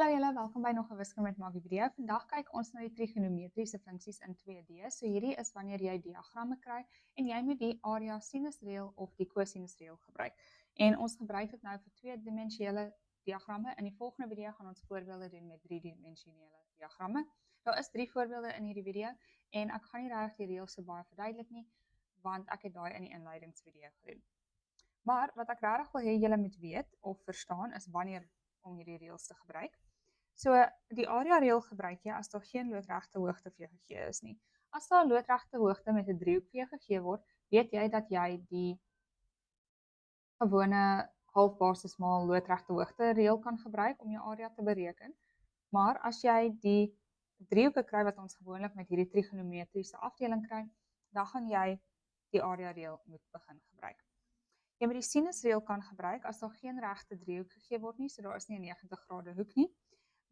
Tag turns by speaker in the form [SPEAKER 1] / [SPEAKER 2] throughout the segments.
[SPEAKER 1] Hallo julle, welkom by nog 'n wiskunde met Maggie video. Vandag kyk ons na die trigonometriese funksies in 2D. So hierdie is wanneer jy diagramme kry en jy moet die area sinusreël of die kosinusreël gebruik. En ons gebruik dit nou vir tweedimensionele diagramme. In die volgende video gaan ons voorbeelde doen met driedimensionele diagramme. Daar is 3 voorbeelde in hierdie video en ek gaan nie regtig die reëls so baie verduidelik nie, want ek het daai in die inleidingsvideo gedoen. Maar wat ek regtig wil hê julle moet weet of verstaan is wanneer om hierdie reëls te gebruik. So die area reël gebruik jy as daar geen loodregte hoogte vir jou gegee is nie. As daar 'n loodregte hoogte met 'n driehoek vir jou gegee word, weet jy dat jy die gewone halfbasismaal loodregte hoogte reël kan gebruik om jou area te bereken. Maar as jy die driehoeke kry wat ons gewoonlik met hierdie trigonometriese afdeling kry, dan gaan jy die area reël moet begin gebruik. Jy moet die sinusreël kan gebruik as daar geen regte driehoek gegee word nie, so daar is nie 'n 90 grade hoek nie.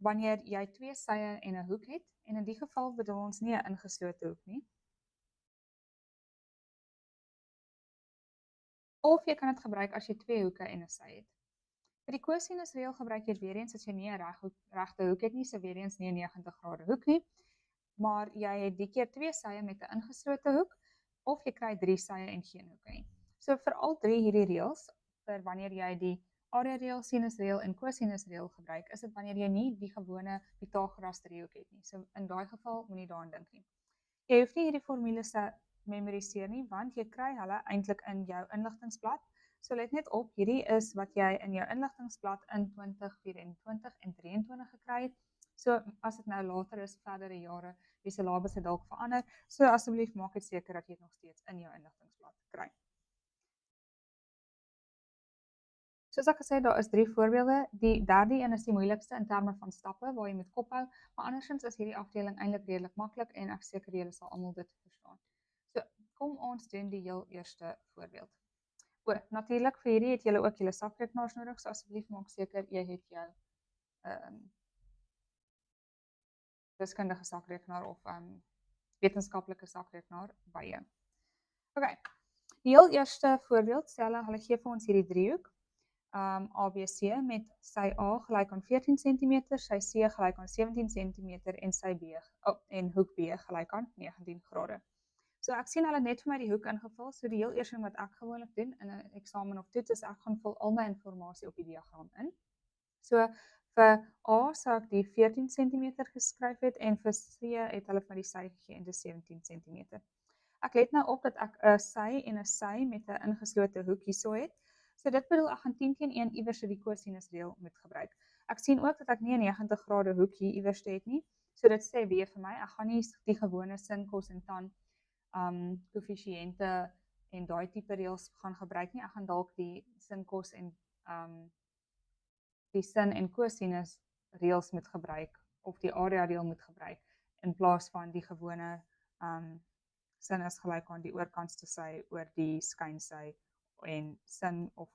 [SPEAKER 1] Wanneer jy 2 sye en 'n hoek het, en in die geval bedoel ons nie 'n ingeslote hoek nie. Of jy kan dit gebruik as jy 2 hoeke en 'n sy het. Vir die kosinusreël gebruik jy dit weer eens as jy nie 'n regte hoek het nie, so weer eens nie 'n 90 grade hoek nie, maar jy het die keer 2 sye met 'n ingeslote hoek, of jy kry 3 sye en geen hoeke nie. So vir al 3 hierdie reëls, vir wanneer jy die area reël, sinusreël en kosinusreël gebruik, is dit wanneer jy nie die gewone Pythagoras driehoek het nie. So in daai geval moenie daaraan dink nie. Jy hoef nie hierdie formules te memoriseer nie, want jy kry hulle eintlik in jou inligtingsblad. So let net op, hierdie is wat jy in jou inligtingsblad in 2024 en 23 gekry het. So as dit nou later is, verdere jare, die syllabus het dalk verander, so asseblief maak dit seker dat jy dit nog steeds in jou inligtingsblad kry. Soos ek gesê, daar is 3 voorbeelde. Die derde een is die moeilikste in terme van stappe waar jy moet kophou, maar andersins is hierdie afdeling eintlik redelik maklik en ek seker julle sal almal dit verstaan. So, kom ons doen die heel eerste voorbeeld. Natuurlik vir hierdie het julle ook julle sakrekenaars nodig, so asseblief maak seker jy het jou wiskundige sakrekenaar of wetenskaplike sakrekenaar by jou. Okay. Die heel eerste voorbeeld, hulle gee vir ons hierdie driehoek. ABC met sy A gelyk aan 14 cm, sy C gelyk aan 17 cm en sy B en hoek B gelyk aan 19 grade. So ek sien hulle net vir my die hoek ingevul, so die heel eerste ding wat ek gewoonlik doen in 'n eksamen of toets is ek gaan vul al my inligting op die diagram in. So vir A sou ek die 14 cm geskryf het en vir C het hulle vir my die sy gegee en dit is 17 cm. Ek let nou op dat ek 'n sy en 'n sy met 'n ingeslote hoek hierso het. So dit bedoel ek gaan 10 teen 1 iewers die kosinusreël moet gebruik. Ek sien ook dat ek nie 'n 90 grade hoek hier iewers het nie. So dit sê weer vir my, ek gaan nie die gewone sin, kos en tan koëffisiënte en daai tipe reëls gaan gebruik nie. Ek gaan dalk die sin, kos en die sin en kosinus reëls moet gebruik of die area reël moet gebruik in plaas van die gewone sin is gelyk aan die oorkantste sy oor die skynsy en sin of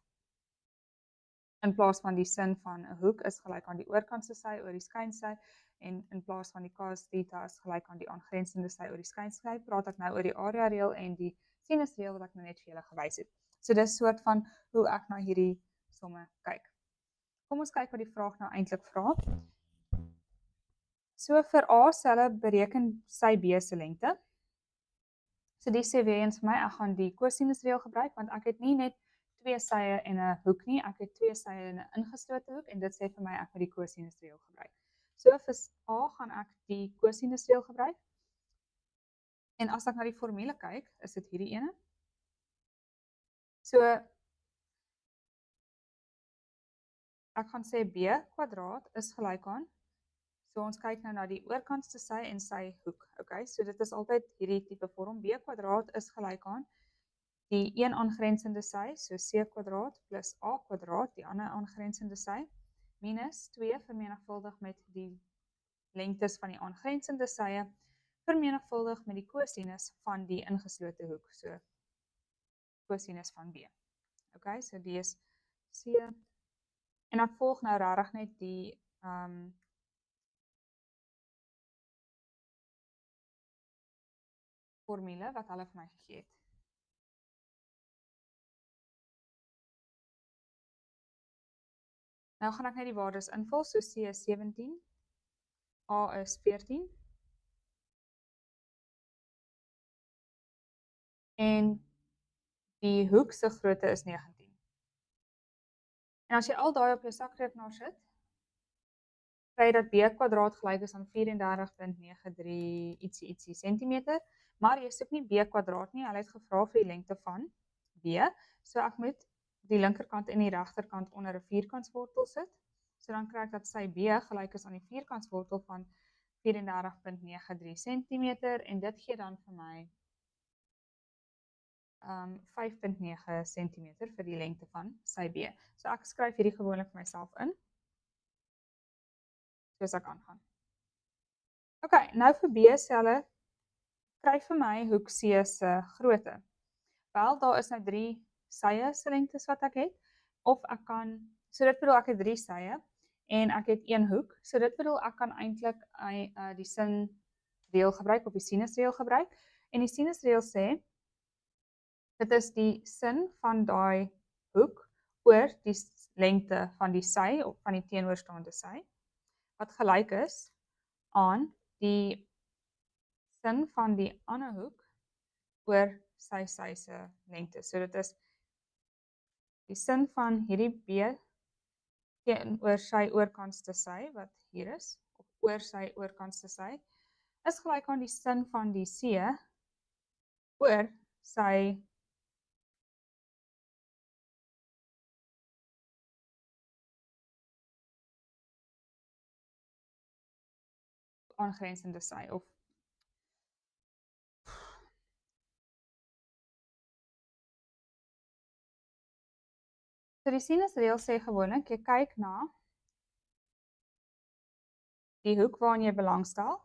[SPEAKER 1] in plaas van die sin van 'n hoek is gelyk aan die oorkantste sy oor die skynsy en in plaas van die cos theta is gelyk aan die aangrensende sy oor die skynsy, praat ek nou oor die area reël en die sinusreël wat ek nou net vir julle gewys het. So dis soort van hoe ek na hierdie somme kyk. Kom ons kyk wat die vraag nou eintlik vra. So vir A sê hulle bereken sy B se lengte. So die sê weer eens vir my, ek gaan die kosinusreël gebruik, want ek het nie net 2 sye en 'n hoek nie, ek het 2 sye en 'n ingeslote hoek, en dit sê vir my, ek moet die kosinusreël gebruik. So vir A gaan ek die kosinusreël gebruik, en as ek na die formule kyk, is dit hierdie ene. So, ek gaan sê B kwadraat is gelyk aan, so ons kyk nou na die oorkantste sy en sy hoek, okay, so dit is altyd hierdie tipe vorm, B kwadraat is gelyk aan die een aangrensende sy, so C kwadraat plus A kwadraat, die ander aangrensende sy, minus 2 vermenigvuldig met die lengtes van die aangrensende sye, vermenigvuldig met die kosinus van die ingeslote hoek, so kosinus van B. Okay, so die is C, en ek volg nou regtig net die formule wat hulle vir my gegee het. Nou gaan ek net die waardes invul, so C is 17, A is 14, en die hoek se grootte is 19. En as jy al daai op jou sakrekenaar sit, kry jy dat B kwadraat gelyk is aan 34.93 ietsie sentimeter, maar jy soek nie B kwadraat nie, hulle het gevra vir die lengte van B, so ek moet die linkerkant en die regterkant onder 'n vierkantswortel sit, so dan kry ek dat sy B gelyk is aan die vierkantswortel van 34.93 centimeter, en dit gee dan vir my 5.9 centimeter vir die lengte van sy B. So ek skryf hierdie gewoonlik vir myself in, soos ek aangaan. Ok, nou vir B selle, kry vir my hoek C se grootte. Wel, daar is nou 3 sye se lengtes wat ek het, of ek kan, so dit bedoel ek het 3 sye, en ek het 1 hoek, so dit bedoel ek kan eintlik die sinreël gebruik, of die sinusreël gebruik, en die sinusreël sê, dit is die sin van daai hoek oor die lengte van die sy, of van die teenoorstaande sy, wat gelyk is aan die sin van die ander hoek oor sy se lengte. So dit is die sin van hierdie B teenoor sy oorkantste sy, wat hier is, of oor sy oorkantste sy, is gelyk aan die sin van die C oor sy aangrensende sy, of so die sinusreël sê gewoonlik, jy kyk na die hoek waaraan jy belangstel,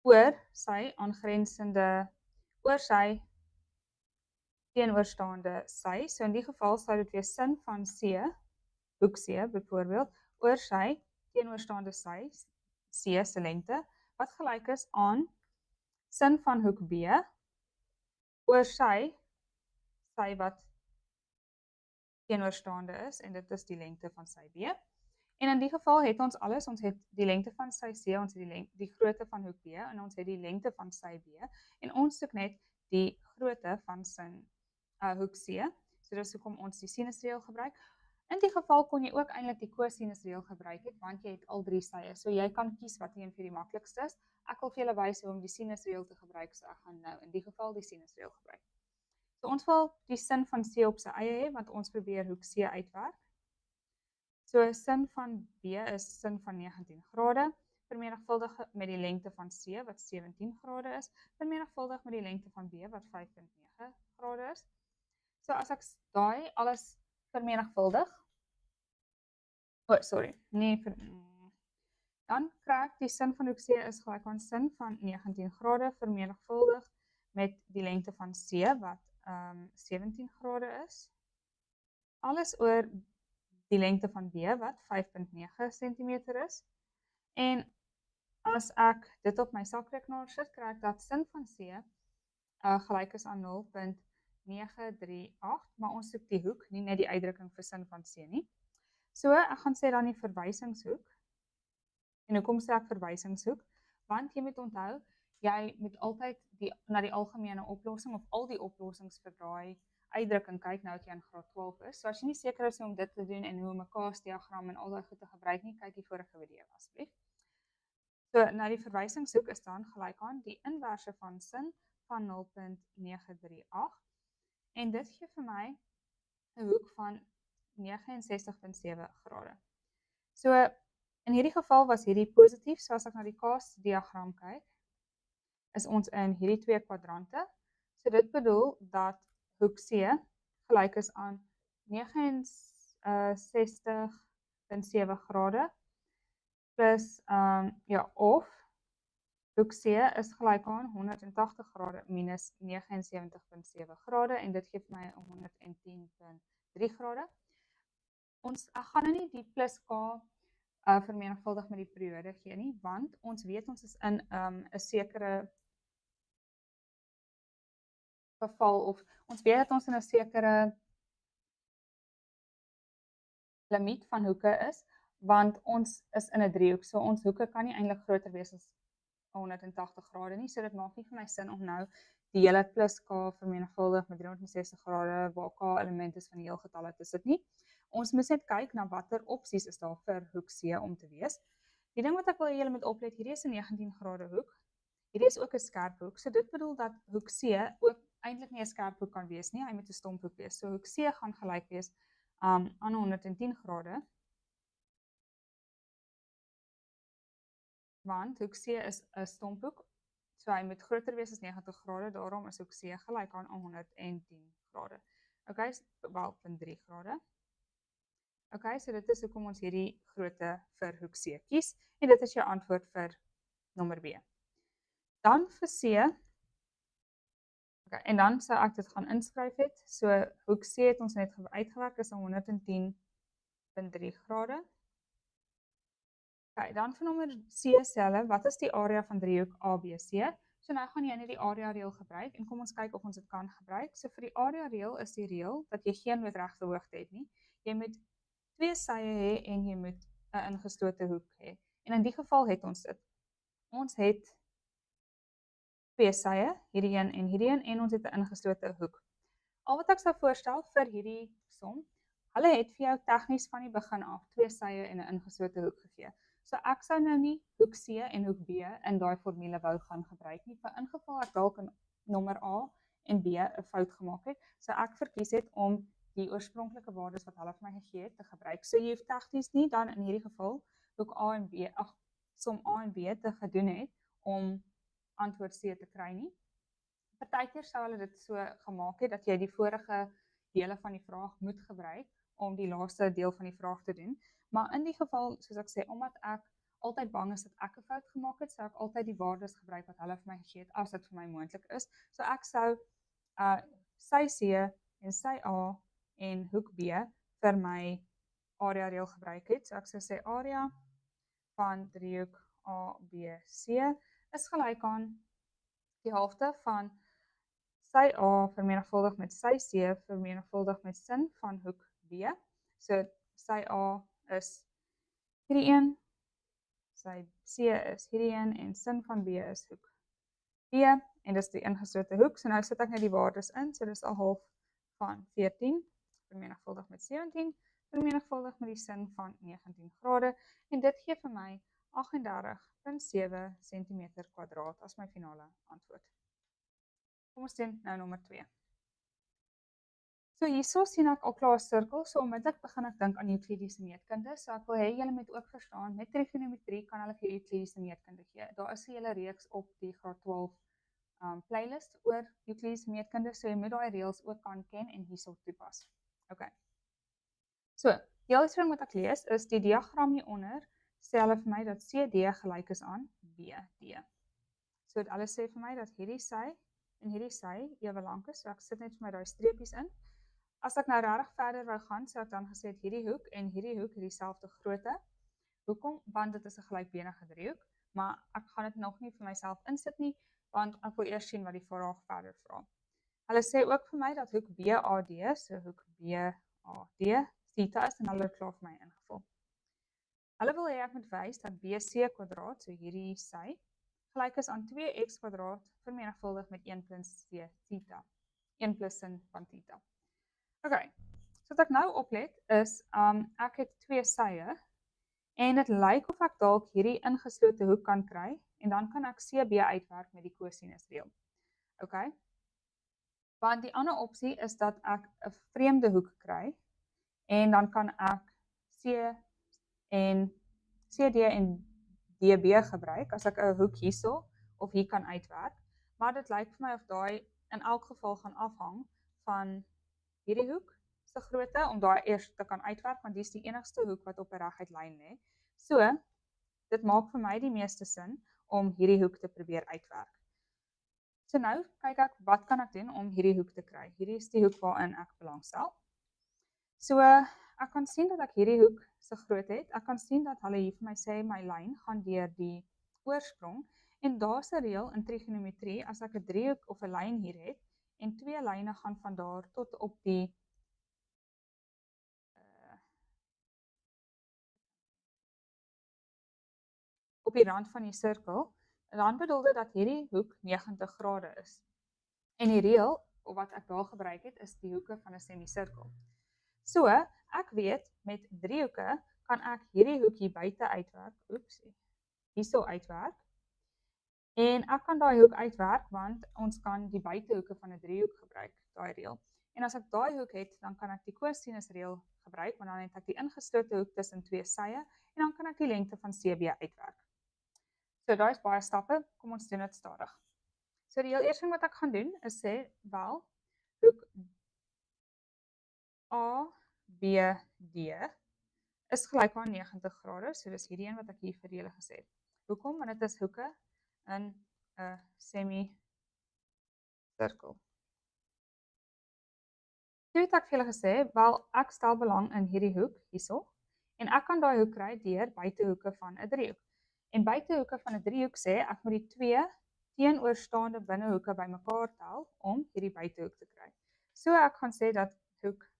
[SPEAKER 1] oor sy aangrensende, oor sy teenoorstaande sy, so in die geval sou dit wees sin van C, hoek C byvoorbeeld, oor sy teenoorstaande sy, C se lengte, wat gelyk is aan sin van hoek B, oor sy wat teenoorstaande is, en dit is die lengte van sy B. En in die geval het ons alles, ons het die lengte van sy C, ons het die grootte van hoek B, en ons het die lengte van sy B, en ons soek net die grootte van sy hoek C, so dis hoekom ons die sinusreël gebruik. In die geval kon jy ook eintlik die kosinusreël gebruik het, want jy het al 3 sye, so jy kan kies wat een vir die maklikste is. Ek wil vir julle wys hoe om die sinusreël te gebruik, so ek gaan nou in die geval die sinusreël gebruik. So ons wil die sin van C op sy eie hê, want ons probeer hoek C uitwerk. So sin van B is sin van 19 grade, vermenigvuldig met die lengte van C, wat 17 grade is, vermenigvuldig met die lengte van B, wat 5.9 grade is. So as ek daai alles vermenigvuldig, dan kry ek die sin van hoek C is gelyk aan sin van 19 grade vermenigvuldig met die lengte van C, wat 17 grade is, alles oor die lengte van B, wat 5.9 centimeter is, en as ek dit op my sakrekenaar sit, kry ek dat sin van C gelyk is aan 0.938, maar ons soek die hoek, nie net die uitdrukking vir sin van C nie. So, ek gaan sê dan die verwysingshoek, en hoekom sê ek verwysingshoek? Want jy moet onthou, jy moet altyd na die algemene oplossing, of al die oplossings vir daai uitdrukking kyk, nou dat jy in graad 12 is. So as jy nie seker is om dit te doen, en hoe om 'n Kaas-diagram en al daai goed te gebruik nie, kyk die vorige video asseblief. So, nou die verwysingshoek is dan gelyk aan die inverse van sin van 0.938, en dit gee vir my 'n hoek van 69.7 grade. So, in hierdie geval was hierdie positief, so as ek na die Kaas-diagram kyk, is ons in hierdie 2 kwadrante, so dit bedoel dat hoek C gelyk is aan 69.7 grade, plus, of hoek C is gelyk aan 180 grade minus 79.7 grade, en dit gee vir my 110.3 grade. Ek gaan nou nie die plus K vermenigvuldig met die periode gee nie, want ons weet ons is in 'n sekere geval, of ons weet dat ons in 'n sekere limiet van hoeke is, want ons is in 'n driehoek, so ons hoeke kan nie eintlik groter wees as 180 grade nie, so dit maak nie vir my sin om nou die hele plus k vermenigvuldig met 360 grade waar k element is van die heelgetalle te sit nie. Ons moet net kyk na watter opsies is daar vir hoek C om te wees. Die ding wat ek wil hê julle moet oplet, hierdie is 'n 19 grade hoek. Hierdie is ook 'n skerp hoek, so dit bedoel dat hoek C ook eintlik nie 'n skerp hoek kan wees nie, hy moet 'n stomp hoek wees. So hoek C gaan gelyk wees aan 110 grade. Want hoek C is 'n stomphoek, so hy moet groter wees as 90 grade, daarom is hoek C gelyk aan 110 grade. Okay, wel 3 grade. Okay, so dit is hoekom ons hierdie grootte vir hoek C kies, en dit is jou antwoord vir nommer B. Dan vir C, okay, en dan sou ek dit gaan inskryf het, so hoek C het ons net uitgewerk is 110,3 grade. Okay, dan vir nommer C selfe, wat is die area van driehoek ABC? So nou gaan jy net die area reël gebruik, en kom ons kyk of ons dit kan gebruik. So vir die area reël is die reël dat jy geen loodregte hoogte het nie. Jy moet 2 sye hê en jy moet 'n ingeslote hoek hê. En in die geval het ons dit. Ons het 2 sye, hierdie een en hierdie een, en ons het 'n ingeslote hoek. Al wat ek sou voorstel vir hierdie som, hulle het vir jou tegnies van die begin af 2 sye en 'n ingeslote hoek gegee. So ek sou nou nie hoek C en hoek B in daai formule wou gaan gebruik nie, vir ingeval ek dalk in nommer A en B 'n fout gemaak het, so ek verkies het om die oorspronklike waardes wat hulle vir my gegee het te gebruik. So jy hoef tegnies nie dan in hierdie geval hoek A en B, som A en B te gedoen het om antwoord C te kry nie. Partykeer sou hulle dit so gemaak het dat jy die vorige dele van die vraag moet gebruik om die laaste deel van die vraag te doen. Maar in die geval, soos ek sê, omdat ek altyd bang is dat ek 'n fout gemaak het, sou ek altyd die waardes gebruik wat hulle vir my gegee het as dit vir my moontlik is. So ek sou sy C en sy A en hoek B vir my area reël gebruik het. So ek sou sê area van driehoek ABC is gelyk aan die helfte van sy A vermenigvuldig met sy C vermenigvuldig met sin van hoek B. So sy A is hierdie een, sy C is hierdie een, en sin van B is hoek B, en dis die ingeslote hoek. So nou sit ek net die waardes in, so dis 'n half van 14 vermenigvuldig met 17 vermenigvuldig met die sin van 19 grade, en dit gee vir my 38,7 cm² as my finale antwoord. Kom ons doen nou nommer 2. So hierso sien ek al klaar 'n sirkel, so onmiddellik begin ek dink aan Euklidiese meetkunde. So ek wil hê julle moet ook verstaan, met trigonometrie kan hulle vir Euklidiese meetkunde gee. Daar is 'n hele reeks op die graad 12 playlist oor Euklidiese meetkunde, so jy moet daai reëls ook kan ken en hierso toepas. Okay. So, die eerste ding wat ek lees is die diagram hieronder sê hulle vir my dat CD gelyk is aan BD. So hulle sê vir my dat hierdie sy en hierdie sy ewe lank is, so ek sit net vir my daai streepies in. As ek nou regtig verder wou gaan, sou ek dan gesê het hierdie hoek en hierdie hoek het dieselfde grootte. Hoekom? Want dit is 'n gelykbenige driehoek, maar ek gaan dit nog nie vir myself insit nie, want ek wil eers sien wat die vraag verder vra. Hulle sê ook vir my dat hoek BAD, so hoek BAD, theta is, en hulle het klaar vir my ingevul. Hulle wil hê ek moet wys dat BC², so hierdie sy, gelyk is aan 2x² vermenigvuldig met 1 plus C theta. 1 plus sin van theta. Okay, so wat ek nou oplet is, ek het 2 sye, en dit lyk of ek dalk hierdie ingeslote hoek kan kry, en dan kan ek CB uitwerk met die kosinusreël. Okay? Want die ander opsie is dat ek 'n vreemde hoek kry, en dan kan ek CD en DB gebruik, as ek 'n hoek hierso, of hier kan uitwerk, maar dit lyk vir my of daai in elk geval gaan afhang van hierdie hoek se grootte, om daai eers te kan uitwerk, want dis die enigste hoek wat op 'n reguit lyn lê. So, dit maak vir my die meeste sin om hierdie hoek te probeer uitwerk. So nou kyk ek, wat kan ek doen om hierdie hoek te kry? Hierdie is die hoek waarin ek belangstel. So, ek kan sien dat ek hierdie hoek se grootte het. Ek kan sien dat hulle hier vir my sê my lyn gaan deur die oorsprong, en daar's 'n reël in trigonometrie, as ek 'n driehoek of 'n lyn hier het, en 2 lyne gaan van daar tot op die op die rand van die sirkel, dan bedoel dit dat hierdie hoek 90 grade is. En die reël wat ek daar gebruik het, is die hoeke van 'n semicirkel. So, ek weet met driehoeke kan ek hierdie hoek hier buite uitwerk, hierso uitwerk. En ek kan daai hoek uitwerk want ons kan die buitehoeke van 'n driehoek gebruik, daai reël. En as ek daai hoek het, dan kan ek die kosinusreël gebruik, want dan het ek die ingeslote hoek tussen twee sye en dan kan ek die lengte van CB uitwerk. So daai is baie stappe, kom ons doen dit stadig. So die heel eerste ding wat ek gaan doen is sê, wel, hoek ABD is gelyk aan 90 grade, so dis hierdie een wat ek hier vir julle gesê het. Hoekom? Want dit is hoeke in 'n semicirkel. Toe het ek vir julle gesê, wel, ek stel belang in hierdie hoek hierso, en ek kan daai hoek kry deur buitehoeke van 'n driehoek. En buitehoeke van 'n driehoek sê ek moet die twee teenoorstaande binnehoeke bymekaar tel om hierdie buitehoek te kry. So ek gaan sê dat hoek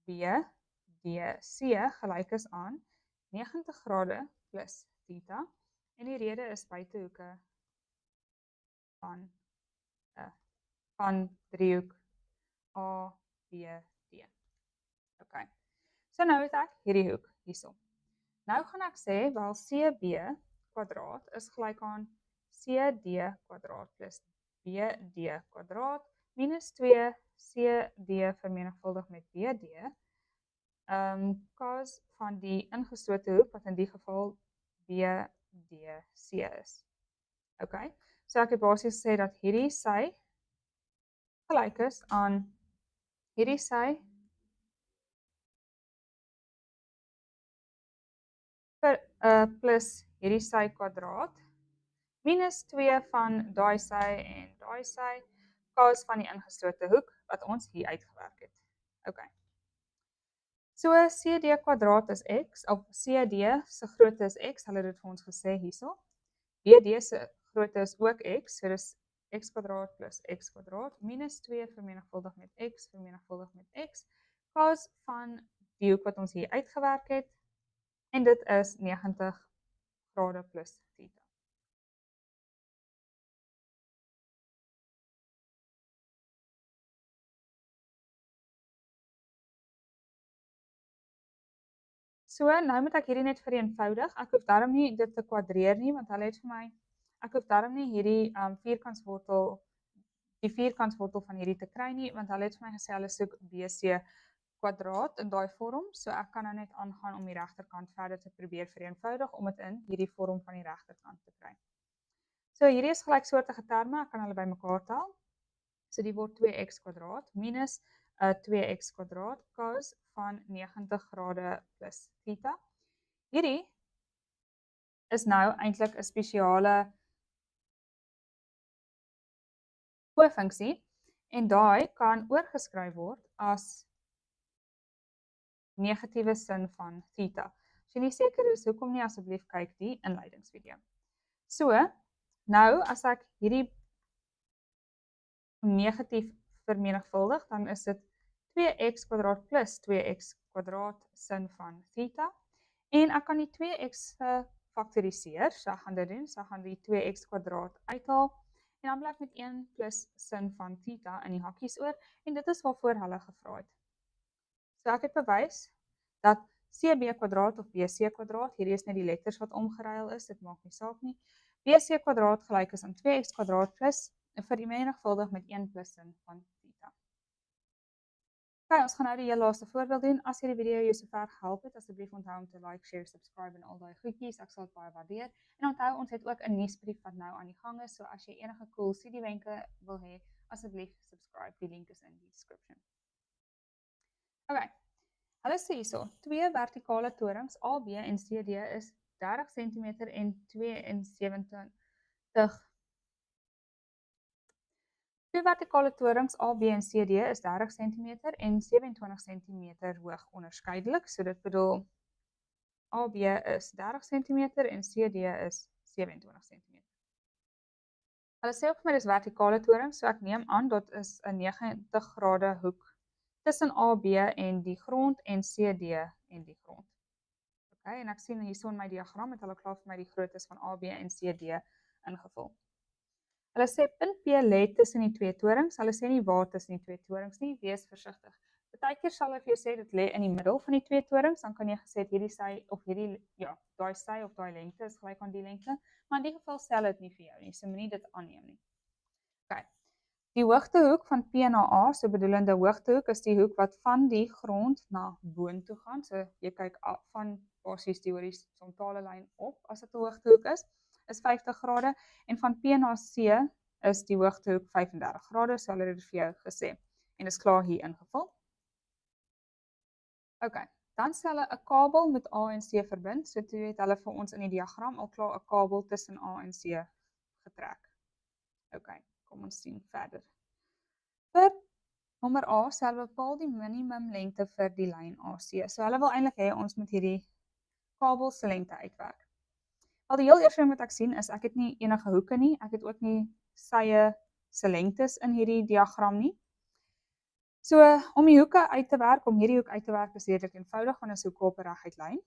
[SPEAKER 1] BDC gelyk is aan 90 grade plus theta, en die rede is buitehoeke van driehoek ABD. Okay. So nou het ek hierdie hoek hierso. Nou gaan ek sê, wel, CB kwadraat is gelyk aan CD kwadraat plus BD kwadraat minus 2 CD vermenigvuldig met BD, cos van die ingeslote hoek, wat in die geval BDC is. Okay, so ek het basies gesê dat hierdie sy gelyk is aan hierdie sy plus hierdie sy kwadraat minus 2 van daai sy en daai sy, cos van die ingeslote hoek wat ons hier uitgewerk het. Okay. So CD kwadraat is x, of CD se grootte is x, hulle het dit vir ons gesê hierso. BD se grootte is ook x, so dis x kwadraat plus x kwadraat minus 2 vermenigvuldig met x vermenigvuldig met x, cos van die hoek wat ons hier uitgewerk het, en dit is 90 grade plus theta. So, nou moet ek hierdie net vereenvoudig. Ek hoef daarom nie dit te kwadreer nie, want hulle het vir my, ek hoef daarom nie hierdie die vierkantswortel van hierdie te kry nie, want hulle het vir my gesê hulle soek BC kwadraat in daai vorm, so ek kan nou net aangaan om die regterkant verder te probeer vereenvoudig om dit in hierdie vorm van die regterkant te kry. So hierdie is gelyksoortige terme, ek kan hulle bymekaar tel. So die word 2x kwadraat minus 2x kwadraat cos van 90 grade plus theta. Hierdie is nou eintlik 'n spesiale koefunksie en daai kan oorgeskryf word as negatiewe sin van theta. As jy nie seker is, hoekom nie asseblief kyk die inleidingsvideo. So, nou as ek hierdie negatief vermenigvuldig, dan is dit 2x kwadraat plus 2x kwadraat sin van theta. En ek kan die 2x faktoriseer, so ek gaan dit doen, so ek gaan die 2x kwadraat uithaal, en dan bly ek met 1 plus sin van theta in die hakkies oor, en dit is waarvoor hulle gevra het. So ek het bewys dat CB kwadraat of BC kwadraat, hierdie is net die letters wat omgeruil is, dit maak nie saak nie, BC kwadraat gelyk is aan 2x kwadraat plus vermenigvuldig met 1 plus sin van theta. Okay, ons gaan nou die heel laaste voorbeeld doen. As hierdie video jou sover gehelp het, asseblief onthou om te like, share, subscribe en al daai goedjies. Ek sal dit baie waardeer. En onthou, ons het ook 'n nuusbrief wat nou aan die gang is, so as jy enige cool studiewenke wil hê, asseblief subscribe. Die link is in die description. Okay. Hulle sê hierso, twee vertikale torings AB en CD is 30 cm en 72. Twee vertikale torings AB en CD is 30 cm en 27 cm hoog onderskeidelik. So dit bedoel AB is 30 cm en CD is 27 cm. Hulle sê ook maar dis vertikale torings, so ek neem aan dat is 'n 90 grade hoek tussen AB en die grond en CD en die grond. Okay, en ek sien hierso in my diagram het hulle klaar vir my die groottes van A, B en C, D ingevul. Hulle sê punt P lê tussen die twee torings. Hulle sê nie waar tussen die twee torings nie, wees versigtig. Partykeer sal hulle vir jou sê dit lê in die middel van die twee torings, dan kan jy gesê hierdie sy of hierdie daai sy of daai lengte is gelyk aan die lengte, maar in die geval sê hulle dit nie vir jou nie, so moenie dit aanneem nie. Okay. Die hoogtehoek van P na A, so bedoelende hoogtehoek is die hoek wat van die grond na boontoe gaan. So jy kyk van basies die horisontale lyn op as dit 'n hoogtehoek is 50 grade en van P na C is die hoogtehoek 35 grade, so hulle het dit vir jou gesê. En dis klaar hier ingevul. Okay, dan sê hulle 'n kabel met A en C verbind. So toe het hulle vir ons in die diagram al klaar 'n kabel tussen A en C getrek. Okay, kom ons sien verder. Vir nommer A sê hulle bepaal die minimum lengte vir die lyn AC. So hulle wil eintlik hê ons moet hierdie kabel se lengte uitwerk. Al die heel eerste ding wat ek sien is ek het nie enige hoeke nie. Ek het ook nie sye se lengtes in hierdie diagram nie. So om die hoeke uit te werk, om hierdie hoek uit te werk is redelik eenvoudig want is hoeke op 'n reguit lyn.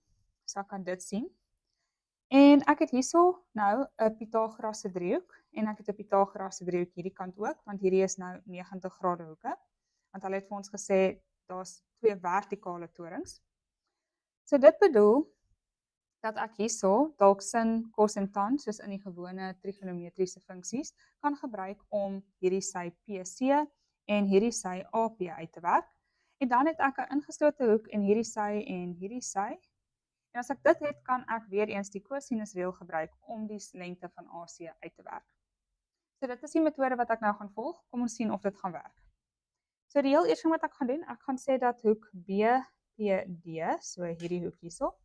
[SPEAKER 1] So ek kan dit sien. En ek het hierso nou 'n Pythagoras se driehoek en ek het 'n Pythagoras se driehoek hierdie kant ook want hierdie is nou 90 grade hoeke. Want hulle het vir ons gesê daar's twee vertikale torings. So dit bedoel dat ek hierso dalk sin, kos en tan soos in die gewone trigonometriese funksies kan gebruik om hierdie sy PC en hierdie sy AP uit te werk. En dan het ek 'n ingeslote hoek en hierdie sy. En as ek dit het, kan ek weer eens die kosinusreël gebruik om die lengte van AC uit te werk. So dit is die metode wat ek nou gaan volg. Kom ons sien of dit gaan werk. So die heel eerste wat ek gaan doen, ek gaan sê dat hoek BPD, so hierdie hoek hierso,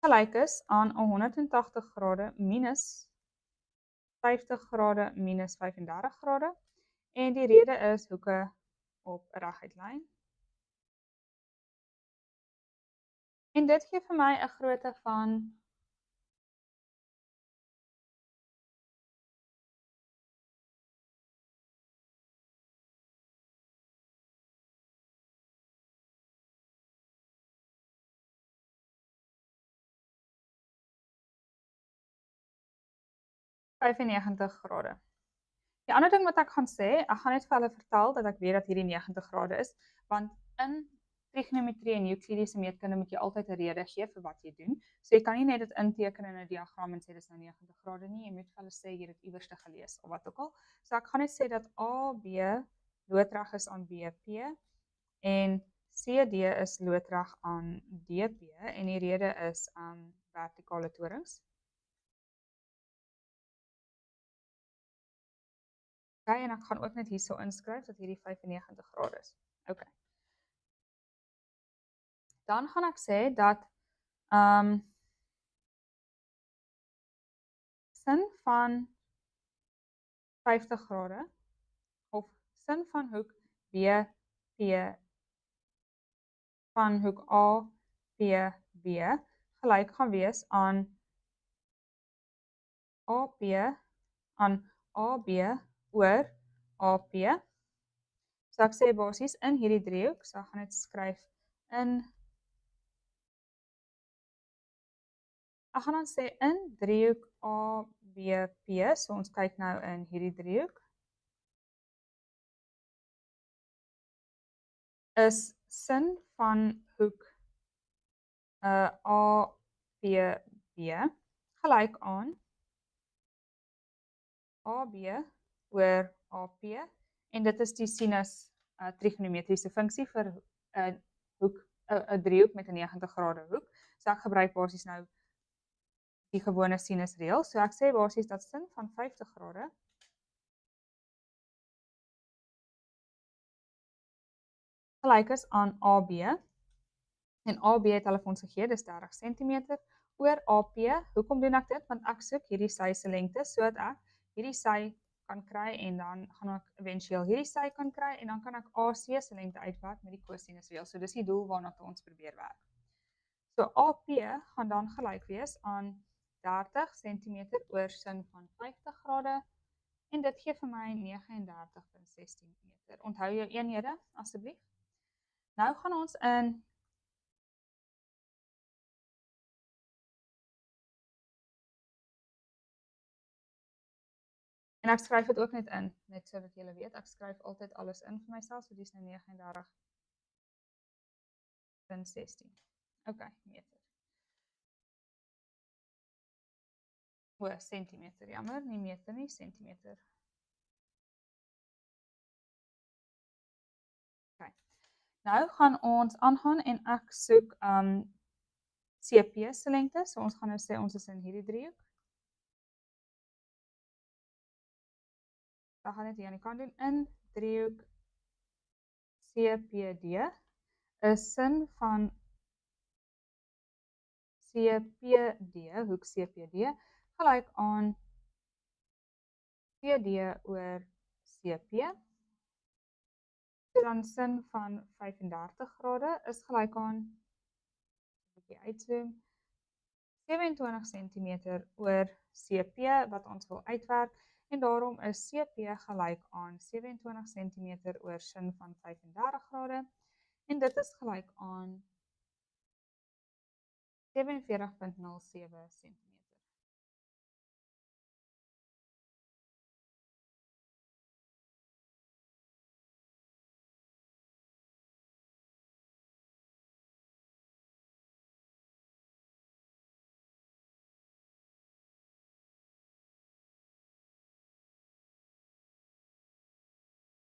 [SPEAKER 1] gelyk is aan 180 grade minus 50 grade minus 35 grade. En die rede is hoeke op 'n reguit lyn. En dit gee vir my 'n grootte van 95 grade. Die ander ding wat ek gaan sê, ek gaan net vir hulle vertel dat ek weet dat hierdie 90 grade is, want in trigonometrie en Euklidiese meetkunde moet jy altyd 'n rede gee vir wat jy doen. So jy kan nie net dit inteken in 'n diagram en sê dis nou 90 grade nie, jy moet vir hulle sê jy het dit iewers te gelees of wat ook al. So ek gaan net sê dat AB loodreg is aan BP en CD is loodreg aan DP en die rede is vertikale torings. Okay, en ek gaan ook net hierso inskryf dat hierdie 95 grade is. Okay. Dan gaan ek sê dat sin van 50 grade of sin van hoek BP van hoek APB gelyk gaan wees aan AP aan AB oor AP. So ek sê basies in hierdie driehoek, so ek gaan dit skryf in, ek gaan dan sê in driehoek ABP, so ons kyk nou in hierdie driehoek, is sin van hoek APB gelyk aan AB oor AP en dit is die sinus trigonometriese funksie vir 'n hoek 'n driehoek met 'n 90 grade hoek. So ek gebruik basies nou die gewone sinusreël. So ek sê basies dat sin van 50 grade gelyk is aan AB en AB het hulle vir ons gegee, dis 30 cm oor AP. Hoekom doen ek dit? Want ek soek hierdie sy se lengte sodat ek hierdie sy kan kry en dan gaan ek eventueel hierdie sy kan kry en dan kan ek AC se lengte uitwerk met die kosinusreël. So dis die doel waarna ons probeer werk. So AP gaan dan gelyk wees aan 30 cm oor sin van 50 grade en dit gee vir my 39,16 meter. Onthou jou eenhede asseblief. Nou gaan ons in En ek skryf dit ook net in, net so dat julle weet. Ek skryf altyd alles in vir myself, so dis nou 39.16. Okay, meter. O, sentimeter, jammer, nie meter nie, sentimeter. Okay. Nou gaan ons aangaan en ek soek CP se lengte, so ons gaan nou sê ons is in hierdie driehoek. Dan gaan net hier aan die kant doen, in driehoek CPD, is sin van CPD, hoek CPD, gelyk aan CD oor CP. So dan sin van 35 grade is gelyk aan, bietjie uitzoom, 27 cm oor CP wat ons wil uitwerk, en daarom is CP gelyk aan 27 cm oor sin van 35 grade, en dit is gelyk aan 47.07 cm.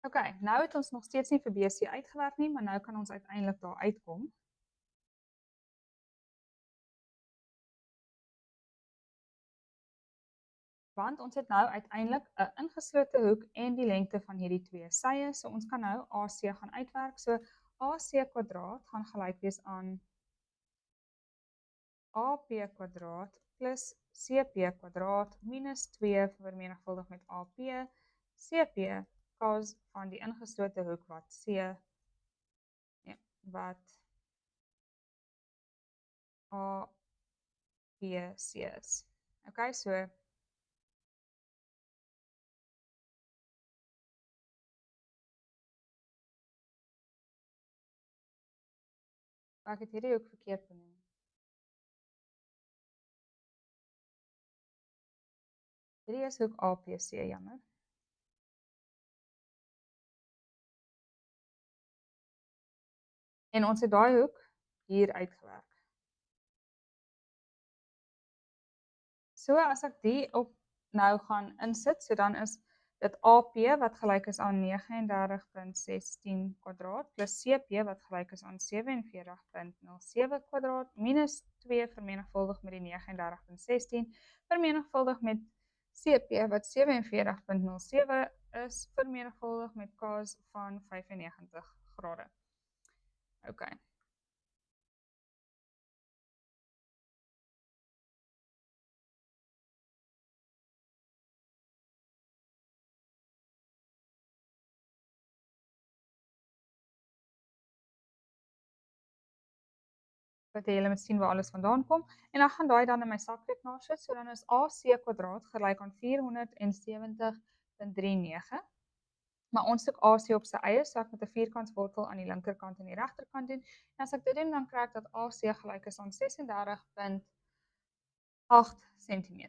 [SPEAKER 1] Okay, nou het ons nog steeds nie vir BC uitgewerk nie, maar nou kan ons uiteindelik daar uitkom. Want ons het nou uiteindelik 'n ingeslote hoek en die lengte van hierdie twee sye, so ons kan nou AC gaan uitwerk. So AC kwadraat gaan gelyk wees aan AP kwadraat plus CP kwadraat minus 2 vermenigvuldig met AP CP cos van die ingeslote hoek wat APC is. Okay, so ek het hierdie ook verkeerd benoem. Hierdie is hoek APC, jammer. En ons het daai hoek hier uitgewerk. So as ek die op nou gaan insit, so dan is dit AP wat gelyk is aan 39.16 kwadraat plus CP wat gelyk is aan 47.07 kwadraat minus 2 vermenigvuldig met die 39.16 vermenigvuldig met CP wat 47.07 is vermenigvuldig met cos van 95 grade. Okay. Wat julle moet sien waar alles vandaan kom, en dan gaan daai dan in my sakrekenaar sit, so dan is AC kwadraat gelyk aan 470.39, maar ons soek AC op sy eie, so ek met 'n vierkantswortel aan die linkerkant en die regterkant doen, en as ek dit doen, dan kry ek dat AC gelyk is aan 36.8 cm.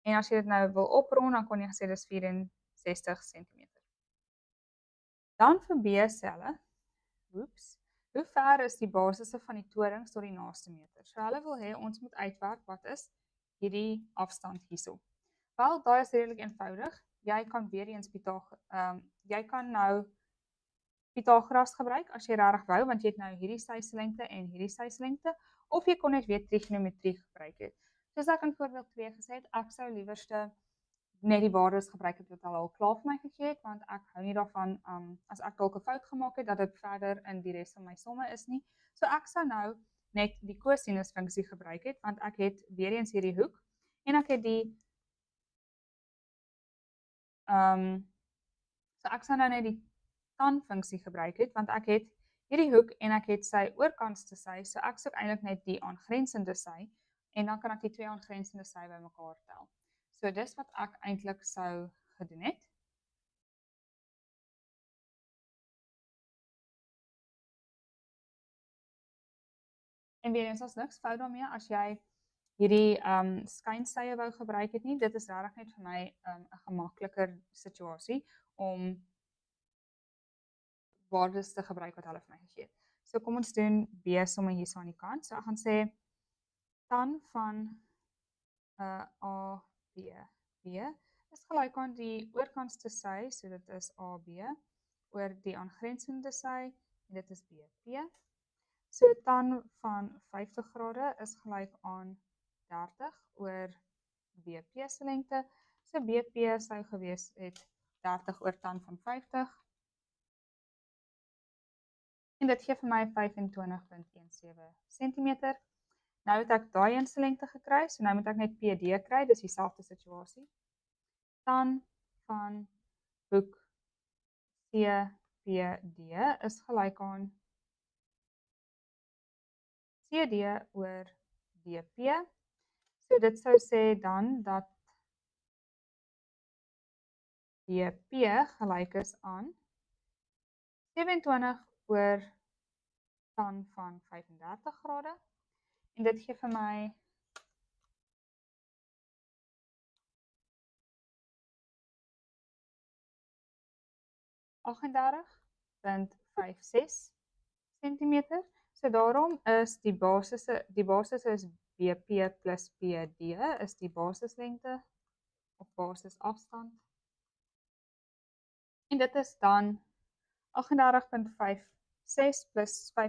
[SPEAKER 1] En as jy dit nou wil oprond, dan kon jy gesê dis 64 cm. Dan vir B-selle, hoe ver is die basisse van die torings tot die naaste meter? So hulle wil hê ons moet uitwerk wat is hierdie afstand hierso. Wel, daai is redelik eenvoudig. Jy kan weer eens jy kan nou Pythagoras gebruik as jy regtig wou, want jy het nou hierdie syslengte en hierdie syslengte, of jy kon net weer trigonometrie gebruik het. Soos ek in voorbeeld 2 gesê het, ek sou liewerste net die waardes gebruik het wat hulle al klaar vir my gegee het, want ek hou nie daarvan as ek dalk 'n fout gemaak het dat dit verder in die res van my somme is nie. So ek sou nou net die cosinus funksie gebruik het, want ek het weer eens hierdie hoek en ek het die so ek sou nou net die tan funksie gebruik het, want ek het hierdie hoek en ek het sy oorkantste sy, so ek soek eintlik net die aangrensende sy, en dan kan ek die twee aangrensende sy bymekaar tel. So dis wat ek eintlik sou gedoen het. En weer eens, as niks fout daarmee, as jy hierdie skynsye wou gebruik het nie. Dit is regtig net vir my 'n gemakliker situasie om waardes te gebruik wat hulle vir my gegee het. So kom ons doen B somme hierso aan die kant. So ek gaan sê tan van A, B. B is gelyk aan die oorkantste sy, so dit is AB, oor die aangrensende sy, en dit is BP. So tan van 50 grade is gelyk aan 30 oor BP se lengte. So BP sou gewees het 30 oor tan van 50. En dit gee vir my 25.17 cm. Nou het ek daai een se lengte gekry, so nou moet ek net PD kry, dis dieselfde situasie. Tan van hoek CPD is gelyk aan CD oor DP. So dit sou sê dan dat DP gelyk is aan 27 oor tan van 35 grade. En dit gee vir my 38.56 cm. So daarom is die basis is BP plus PD, is die basislengte of basisafstand. En dit is dan 38.56 plus 25.17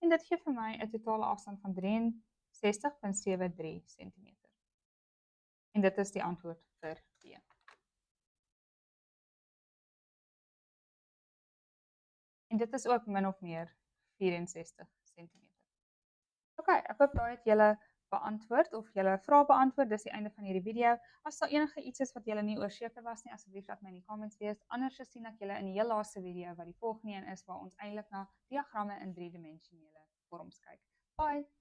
[SPEAKER 1] en dit gee vir my 'n totale afstand van 63.73 cm. En dit is die antwoord vir B. En dit is ook min of meer 64 cm. Ok, ek hoop daai het julle beantwoord of julle vrae beantwoord. Dis die einde van hierdie video. As daar enige iets is wat julle nie oorseker was nie, asseblief laat my in die comments weet. Anders sien ek julle in die heel laaste video wat die volgende een is waar ons eintlik na diagramme in 3-dimensionele vorms kyk. Bye!